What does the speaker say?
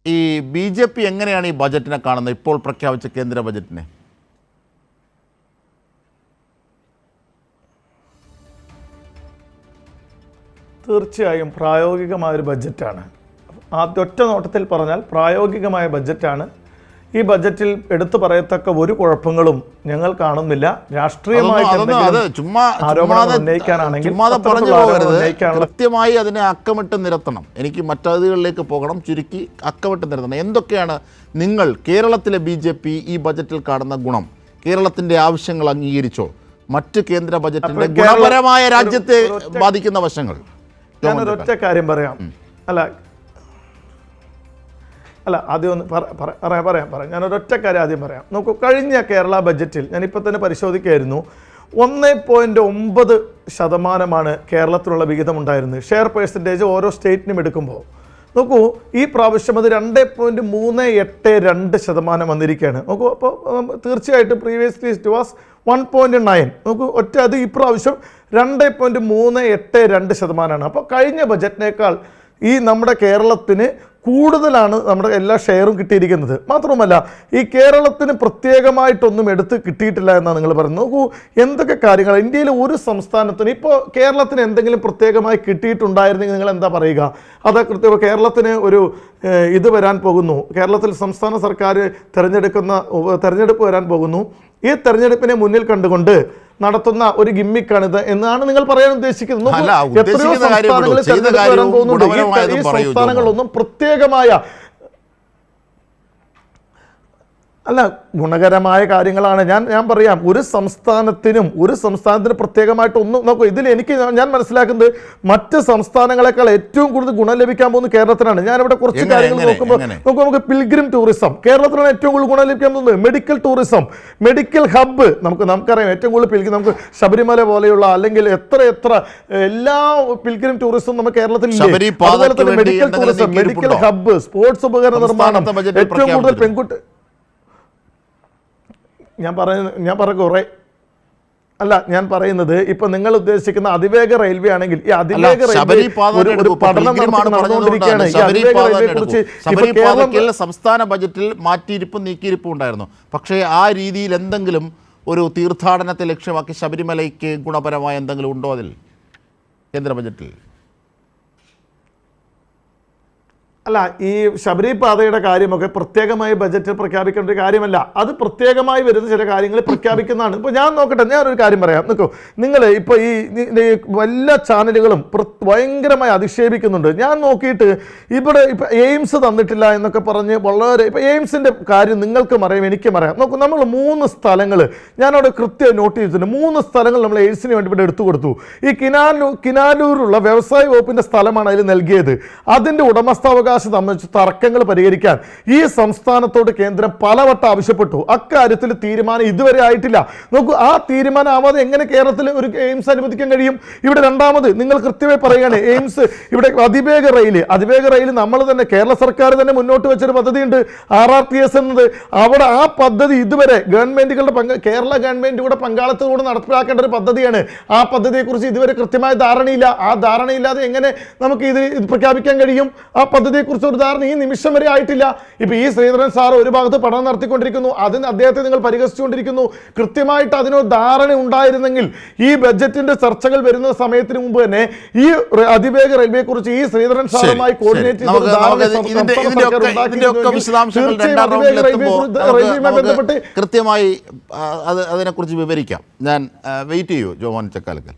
ഈ ബി.ജെ.പി. എങ്ങനെയാണ് ഈ ബജറ്റിനെ കാണുന്നത്, ഇപ്പോൾ പ്രഖ്യാപിച്ച കേന്ദ്ര ബജറ്റിനെ? തീർച്ചയായും പ്രായോഗികമായൊരു ബഡ്ജറ്റാണ്. ഒറ്റ നോട്ടത്തിൽ പറഞ്ഞാൽ പ്രായോഗികമായ ബഡ്ജറ്റാണ്. ഈ ബഡ്ജറ്റിൽ എടുത്തു പറയത്തക്ക ഒരു കുഴപ്പങ്ങളും ഞങ്ങൾ കാണുന്നില്ല. രാഷ്ട്രീയമായിട്ട് കൃത്യമായി അതിനെ അക്കമിട്ട് നിരത്തണം. എനിക്ക് മറ്റതികളിലേക്ക് പോകണം, ചുരുക്കി അക്കമിട്ട് നിരത്തണം. എന്തൊക്കെയാണ് നിങ്ങൾ കേരളത്തിലെ ബി.ജെ.പി. ഈ ബജറ്റിൽ കാണുന്ന ഗുണം? കേരളത്തിൻ്റെ ആവശ്യങ്ങൾ അംഗീകരിച്ചോ? മറ്റ് കേന്ദ്ര ബജറ്റിൻ്റെ ഗുണപരമായ രാജ്യത്തെ ബാധിക്കുന്ന വശങ്ങൾ? ഞാനൊരൊറ്റ കാര്യം പറയാം. ആദ്യം ഒന്ന് പറയാം. ഞാനൊരൊറ്റ കാര്യം ആദ്യം പറയാം. നോക്കൂ, കഴിഞ്ഞ കേരള ബജറ്റിൽ ഞാനിപ്പോൾ തന്നെ പരിശോധിക്കുകയായിരുന്നു. 1.9% കേരളത്തിലുള്ള വിഹിതം ഉണ്ടായിരുന്നത്. ഷെയർ പേഴ്സൻറ്റേജ് ഓരോ സ്റ്റേറ്റിനും എടുക്കുമ്പോൾ നോക്കൂ, ഈ പ്രാവശ്യം അത് 2.382% വന്നിരിക്കുകയാണ്. നോക്കൂ, അപ്പോൾ തീർച്ചയായിട്ടും പ്രീവിയസ്ലി ഇറ്റ് വാസ് 1.9. നോക്കൂ, അത് ഈ പ്രാവശ്യം 2.382%. അപ്പോൾ കഴിഞ്ഞ ബജറ്റിനേക്കാൾ ഈ നമ്മുടെ കേരളത്തിന് കൂടുതലാണ് നമ്മുടെ എല്ലാ ഷെയറും കിട്ടിയിരിക്കുന്നത്. മാത്രമല്ല, ഈ കേരളത്തിന് പ്രത്യേകമായിട്ടൊന്നും എടുത്ത് കിട്ടിയിട്ടില്ല എന്നാണ് നിങ്ങൾ പറയുന്നത്. നോക്കൂ, എന്തൊക്കെ കാര്യങ്ങൾ ഇന്ത്യയിലെ ഒരു സംസ്ഥാനത്തിന് ഇപ്പോൾ കേരളത്തിന് എന്തെങ്കിലും പ്രത്യേകമായി കിട്ടിയിട്ടുണ്ടായിരുന്നെങ്കിൽ നിങ്ങൾ എന്താ പറയുക? അത് കൃത്യം കേരളത്തിന് ഒരു ഇത് വരാൻ പോകുന്നു. കേരളത്തിൽ സംസ്ഥാന സർക്കാർ തെരഞ്ഞെടുപ്പ് വരാൻ പോകുന്നു. ഈ തെരഞ്ഞെടുപ്പിനെ മുന്നിൽ കണ്ടുകൊണ്ട് നടത്തുന്ന ഒരു ഗിമ്മിക്കാണിത് എന്നാണ് നിങ്ങൾ പറയാൻ ഉദ്ദേശിക്കുന്നത്. എത്രയോ സംസ്ഥാനങ്ങളിൽ തെരഞ്ഞെടുപ്പ് വരാൻ പോകുന്നുണ്ട്. ഈ സംസ്ഥാനങ്ങളിലൊന്നും പ്രത്യേകമായ ഗുണകരമായ കാര്യങ്ങളാണ്. ഞാൻ പറയാം, ഒരു സംസ്ഥാനത്തിന് പ്രത്യേകമായിട്ടൊന്നും നോക്കൂ. ഇതിൽ ഞാൻ മനസ്സിലാക്കുന്നത് മറ്റ് സംസ്ഥാനങ്ങളെക്കാൾ ഏറ്റവും കൂടുതൽ ഗുണം ലഭിക്കാൻ പോകുന്നത് കേരളത്തിനാണ്. ഞാനിവിടെ കുറച്ച് കാര്യങ്ങൾ നോക്കുമ്പോൾ നമുക്ക് പിൽഗ്രിം ടൂറിസം കേരളത്തിലാണ് ഏറ്റവും കൂടുതൽ ഗുണം ലഭിക്കാൻ പോകുന്നത്. മെഡിക്കൽ ടൂറിസം, മെഡിക്കൽ ഹബ്ബ് നമുക്കറിയാം. ഏറ്റവും കൂടുതൽ നമുക്ക് ശബരിമല പോലെയുള്ള അല്ലെങ്കിൽ എത്ര എല്ലാ പിൽഗ്രിം ടൂറിസം നമുക്ക് കേരളത്തിൽ അതുപോലെ തന്നെ medical tourism, medical hub, sports ഉപകരണ നിർമ്മാണം, ഏറ്റവും കൂടുതൽ പെൺകുട്ടി ഞാൻ പറയുന്നത് ഇപ്പൊ നിങ്ങൾ ഉദ്ദേശിക്കുന്ന അതിവേഗ റെയിൽവേ ആണെങ്കിൽ ഈ അതിവേഗ റെയിൽവേ ഒരു പഠനം നടന്നുകൊണ്ടിരിക്കുകയാണ്. സംസ്ഥാന ബജറ്റിൽ മാറ്റിയിരിപ്പും നീക്കിയിരിപ്പും ഉണ്ടായിരുന്നു. പക്ഷേ ആ രീതിയിൽ എന്തെങ്കിലും ഒരു തീർത്ഥാടനത്തെ ലക്ഷ്യമാക്കി ശബരിമലയ്ക്ക് ഗുണപരമായ എന്തെങ്കിലും ഉണ്ടോ അതിൽ കേന്ദ്ര ബജറ്റിൽ? ഈ ശബരിപാതയുടെ കാര്യമൊക്കെ പ്രത്യേകമായി ബജറ്റിൽ പ്രഖ്യാപിക്കേണ്ട ഒരു കാര്യമല്ല. അത് പ്രത്യേകമായി വരുന്ന ചില കാര്യങ്ങൾ പ്രഖ്യാപിക്കുന്നതാണ്. ഇപ്പോൾ ഞാനൊരു കാര്യം പറയാം. നോക്കൂ, നിങ്ങൾ ഇപ്പോൾ ഈ എല്ലാ ചാനലുകളും ഭയങ്കരമായി അധിക്ഷേപിക്കുന്നുണ്ട്. ഞാൻ നോക്കിയിട്ട് ഇവിടെ ഇപ്പം എയിംസ് തന്നിട്ടില്ല എന്നൊക്കെ പറഞ്ഞ് വളരെ ഇപ്പോൾ എയിംസിൻ്റെ കാര്യം നിങ്ങൾക്കും അറിയാം, എനിക്കും അറിയാം. നോക്കൂ, നമ്മൾ 3 സ്ഥലങ്ങൾ ഞാനവിടെ കൃത്യം നോട്ട് ചെയ്തിട്ടുണ്ട്. 3 സ്ഥലങ്ങൾ നമ്മൾ എയിംസിന് വേണ്ടി ഇവിടെ എടുത്തു കൊടുത്തു. ഈ കിനാലൂരുള്ള വ്യവസായ വകുപ്പിൻ്റെ സ്ഥലമാണ് അതിൽ നൽകിയത്. അതിൻ്റെ ഉടമസ്ഥാവകാശം സംബന്ധിച്ച് തർക്കങ്ങൾ പരിഹരിക്കാൻ ഈ സംസ്ഥാനത്തോട് കേന്ദ്രം പലവട്ടം ആവശ്യപ്പെട്ടു. അക്കാര്യത്തിൽ തീരുമാനം ഇതുവരെ ആയിട്ടില്ല. നോക്കൂ, ആ തീരുമാനം ആവാതെ എങ്ങനെ കേരളത്തിൽ ഒരു എയിംസ് അനുവദിക്കാൻ കഴിയും? ഇവിടെ രണ്ടാമത് നിങ്ങൾ കൃത്യമായി പറയുകയാണ്, എയിംസ് ഇവിടെ അതിവേഗ റെയിൽ നമ്മൾ തന്നെ കേരള സർക്കാർ തന്നെ മുന്നോട്ട് വെച്ചൊരു പദ്ധതിയുണ്ട്, RRTS എന്നത്. അവിടെ ആ പദ്ധതി ഇതുവരെ കേരള ഗവൺമെന്റ് കൂടെ പങ്കാളിത്തത്തോടെ നടപ്പിലാക്കേണ്ട ഒരു പദ്ധതിയാണ്. ആ പദ്ധതിയെക്കുറിച്ച് ഇതുവരെ കൃത്യമായ ധാരണയില്ല. ആ ധാരണയില്ലാതെ എങ്ങനെ നമുക്ക് ഇത് പ്രഖ്യാപിക്കാൻ കഴിയും? ആ പദ്ധതിയെക്കുറിച്ച് ഒരു ധാരണ ഈ നിമിഷം വരെ ആയിട്ടില്ല. ഇപ്പൊ ഈ ശ്രീധരൻ സാർ ഒരു ഭാഗത്ത് പഠനം നടത്തിക്കൊണ്ടിരിക്കുന്നു, അതിന് അദ്ദേഹത്തെ നിങ്ങൾ പരിഹസിച്ചുകൊണ്ടിരിക്കുന്നു. കൃത്യമായിട്ട് അതിനൊരു ധാരണ ഉണ്ടായിരുന്നെങ്കിൽ ഈ ബജറ്റിന്റെ ചർച്ചകൾ വരുന്ന സമയത്തിന് മുമ്പ് തന്നെ ഈ അതിവേഗ റെയിൽവേയെ കുറിച്ച് ഈ ശ്രീധരൻ സാറുമായി കോർഡിനേറ്റ് കൃത്യമായി അതിനെക്കുറിച്ച് വിവരിക്കാം. ഞാൻ വെയിറ്റ് ചെയ്യൂ ജോമോൻ ചക്കാലക്കൽ.